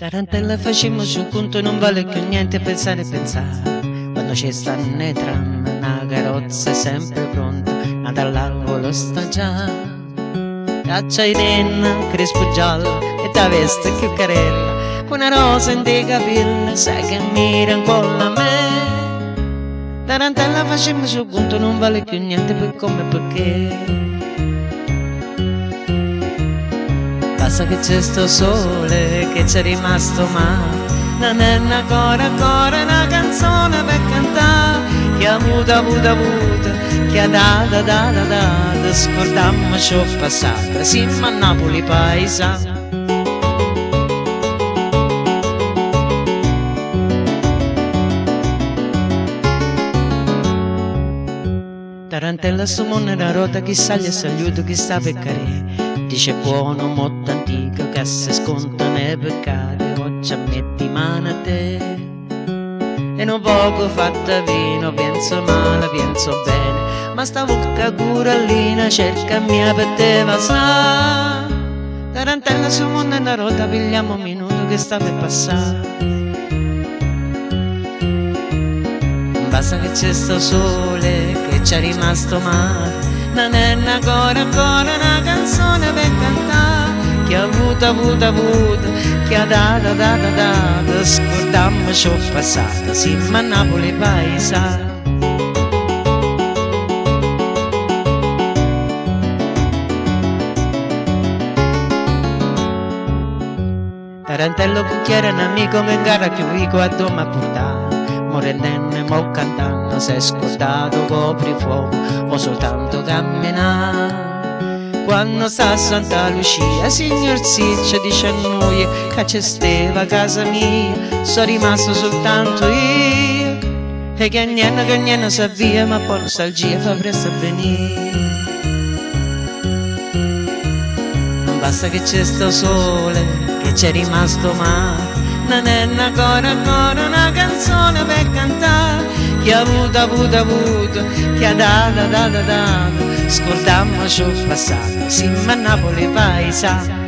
Tarantella facemmo su conto, non vale più niente pensare. Quando ci stanno i tram, una carrozza è sempre pronta, ma dall'angolo sta già. Caccia i denna, crespo giallo e da veste più carella, con una rosa in dei capelli, sai che mira ancora a me. Tarantella facemmo su conto, non vale più niente per come e perché. Basta che c'è sto sole, che c'è rimasto male, non è una ancora una canzone per cantare, che ha avuta, che ha data, scordammo ciò passato, siamo a Napoli paesa. Tarantella su monera rota, chi sale saluto, chi sta per carere. Dice buono motto antico che se sconta nei peccati, oggi metti mano a te. E non poco fatta vino, penso male, penso bene, ma sta bocca curallina cerca mia per te va sa. Tarantella su mondo una rota, pigliamo un minuto che sta per passare. Basta che c'è sto sole, che c'è rimasto male, non è ancora una canzone per cantare, che ha avuto, che ha data, scordammo ciò passato, siamo a Napoli paesa. Tarantello cucchiere un amico che in gara più rico a doma a portare, morendenne mo cantando, si è scordato coprifuoco o soltanto camminare. Quando sta a Santa Lucia, signor Ziccio dice a noi che c'è steva a casa mia, sono rimasto soltanto io, e che niente sa via, ma poi nostalgia fa presto a venire. Non basta che c'è sto sole, che c'è rimasto male, non è ancora una canzone per cantare, che ha avuto, che ha data, scordammo ciò passato, siamo a Napoli paesa.